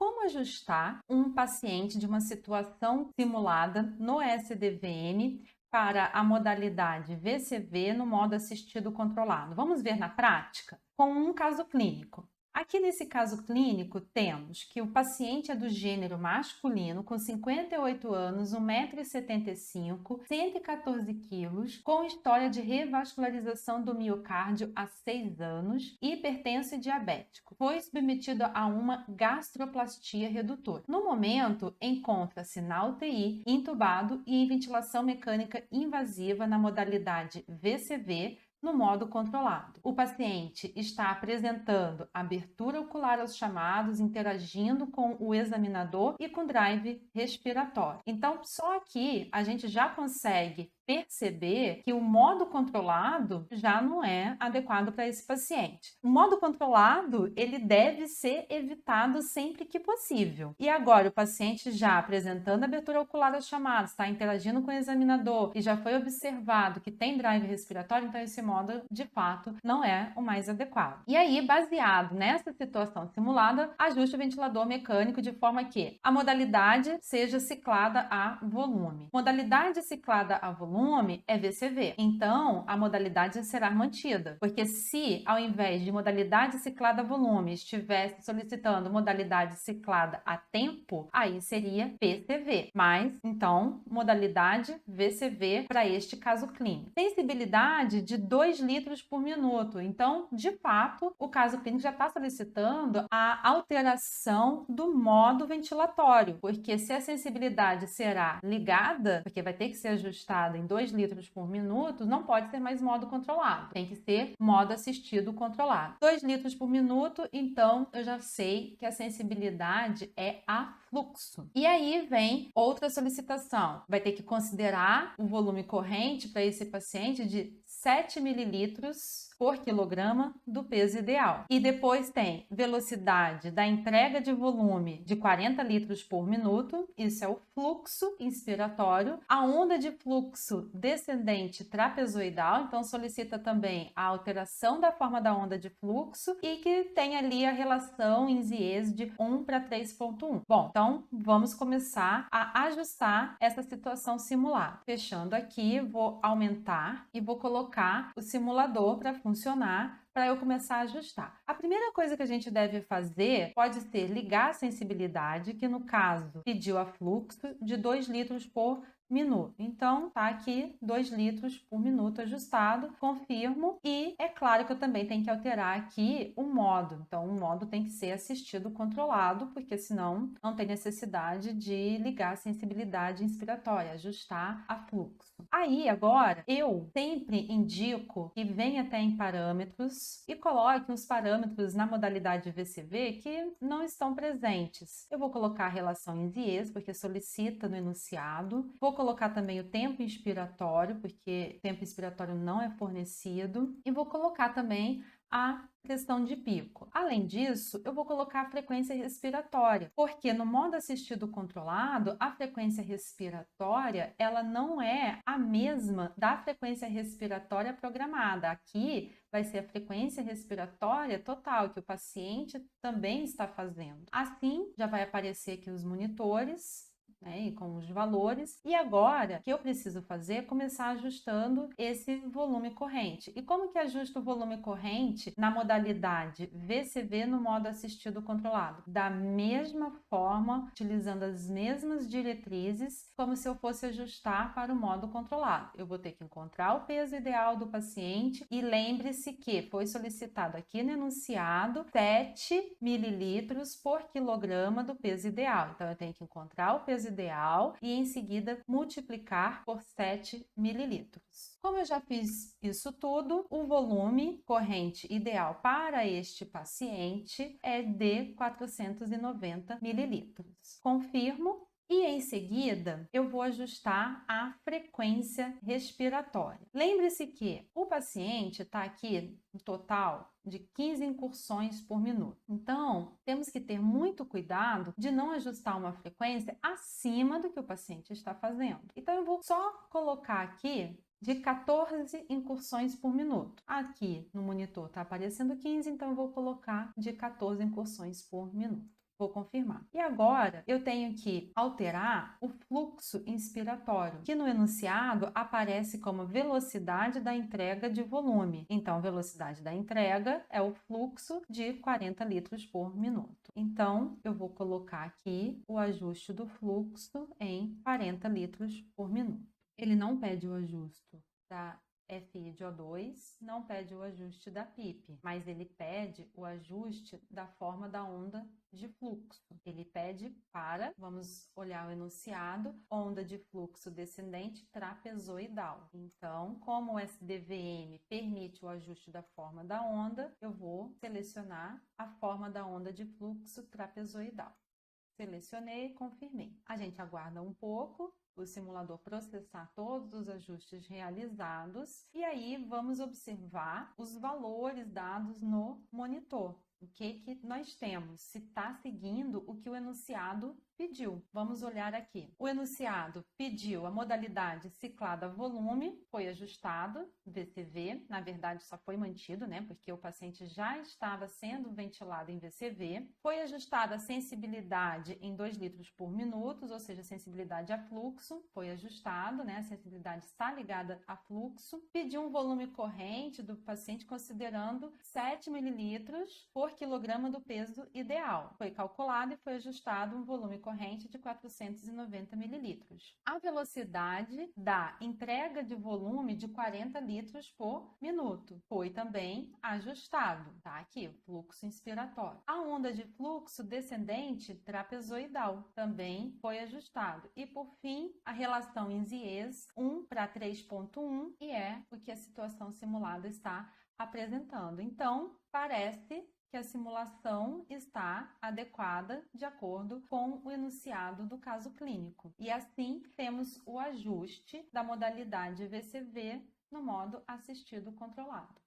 Como ajustar um paciente de uma situação simulada no SDVN para a modalidade VCV no modo assistido controlado? Vamos ver na prática? Com um caso clínico. Aqui nesse caso clínico, temos que o paciente é do gênero masculino, com 58 anos, 1,75 m, 114 quilos, com história de revascularização do miocárdio há 6 anos, hipertenso e diabético. Foi submetido a uma gastroplastia redutora. No momento, encontra-se na UTI, intubado e em ventilação mecânica invasiva na modalidade VCV, no modo controlado. O paciente está apresentando abertura ocular aos chamados, interagindo com o examinador e com drive respiratório. Então, só aqui a gente já consegue perceber que o modo controlado já não é adequado para esse paciente. O modo controlado, ele deve ser evitado sempre que possível. E agora, o paciente já apresentando abertura ocular aos chamados, está interagindo com o examinador e já foi observado que tem drive respiratório, então esse modo, de fato, não é o mais adequado. E aí, baseado nessa situação simulada, ajuste o ventilador mecânico de forma que a modalidade seja ciclada a volume. Modalidade ciclada a volume é VCV. Então, a modalidade será mantida, porque se ao invés de modalidade ciclada a volume estivesse solicitando modalidade ciclada a tempo, aí seria PCV. Mas, então, modalidade VCV para este caso clínico. Sensibilidade de 2 litros por minuto. Então, de fato, o caso clínico já está solicitando a alteração do modo ventilatório, porque se a sensibilidade será ligada, porque vai ter que ser ajustada em 2 litros por minuto, não pode ser mais modo controlado. Tem que ser modo assistido controlado. 2 litros por minuto, então eu já sei que a sensibilidade é a fluxo. E aí vem outra solicitação. Vai ter que considerar o volume corrente para esse paciente de 7 mililitros por quilograma do peso ideal. E depois tem velocidade da entrega de volume de 40 litros por minuto, isso é o fluxo inspiratório. A onda de fluxo descendente trapezoidal, então solicita também a alteração da forma da onda de fluxo e que tem ali a relação em Zies de 1 para 3,1. Bom, então vamos começar a ajustar essa situação simulada. Fechando aqui, vou aumentar e vou colocar o simulador para funcionar para eu começar a ajustar. A primeira coisa que a gente deve fazer pode ser ligar a sensibilidade, que no caso pediu a fluxo de 2 litros por minuto. Então, tá aqui 2 litros por minuto ajustado, confirmo e é claro que eu também tenho que alterar aqui o modo. Então, o modo tem que ser assistido controlado, porque senão não tem necessidade de ligar a sensibilidade inspiratória, ajustar a fluxo. Aí, agora, eu sempre indico que venha até em parâmetros e coloque os parâmetros na modalidade VCV que não estão presentes. Eu vou colocar a relação em Zies, porque solicita no enunciado. Vou colocar também o tempo inspiratório, porque tempo inspiratório não é fornecido. E vou colocar também a questão de pico. Além disso, eu vou colocar a frequência respiratória, porque no modo assistido controlado, a frequência respiratória, ela não é a mesma da frequência respiratória programada. Aqui vai ser a frequência respiratória total, que o paciente também está fazendo. Assim, já vai aparecer aqui os monitores, né, e com os valores. E agora, o que eu preciso fazer é começar ajustando esse volume corrente. E como que ajusta o volume corrente na modalidade VCV no modo assistido controlado? Da mesma forma, utilizando as mesmas diretrizes, como se eu fosse ajustar para o modo controlado. Eu vou ter que encontrar o peso ideal do paciente e lembre-se que foi solicitado aqui no enunciado 7 mililitros por quilograma do peso ideal. Então, eu tenho que encontrar o peso ideal e em seguida multiplicar por 7 mililitros. Como eu já fiz isso tudo, o volume corrente ideal para este paciente é de 490 mililitros. Confirmo. E em seguida, eu vou ajustar a frequência respiratória. Lembre-se que o paciente está aqui no total de 15 incursões por minuto. Então, temos que ter muito cuidado de não ajustar uma frequência acima do que o paciente está fazendo. Então, eu vou só colocar aqui de 14 incursões por minuto. Aqui no monitor está aparecendo 15, então eu vou colocar de 14 incursões por minuto. Vou confirmar. E agora eu tenho que alterar o fluxo inspiratório, que no enunciado aparece como velocidade da entrega de volume. Então, velocidade da entrega é o fluxo de 40 litros por minuto. Então, eu vou colocar aqui o ajuste do fluxo em 40 litros por minuto. Ele não pede o ajuste da FI de O2, não pede o ajuste da PIP, mas ele pede o ajuste da forma da onda de fluxo. Ele pede para, vamos olhar o enunciado, onda de fluxo descendente trapezoidal. Então, como o SDVM permite o ajuste da forma da onda, eu vou selecionar a forma da onda de fluxo trapezoidal. Selecionei e confirmei. A gente aguarda um pouco o simulador processar todos os ajustes realizados e aí vamos observar os valores dados no monitor. O que nós temos? Se está seguindo o que o enunciado pediu. Vamos olhar aqui. O enunciado pediu a modalidade ciclada volume, foi ajustado, VCV, na verdade só foi mantido, né? Porque o paciente já estava sendo ventilado em VCV. Foi ajustada a sensibilidade em 2 litros por minuto, ou seja, sensibilidade a fluxo, foi ajustado, né? A sensibilidade está ligada a fluxo. Pediu um volume corrente do paciente considerando 7 mililitros por quilograma do peso ideal. Foi calculado e foi ajustado um volume corrente de 490 mililitros. A velocidade da entrega de volume de 40 litros por minuto foi também ajustado, tá? Aqui, o fluxo inspiratório. A onda de fluxo descendente trapezoidal também foi ajustado. E, por fim, a relação INSIES 1 para 3.1, e é o que a situação simulada está apresentando. Então, parece que a simulação está adequada de acordo com o enunciado do caso clínico. E assim, temos o ajuste da modalidade VCV no modo assistido controlado.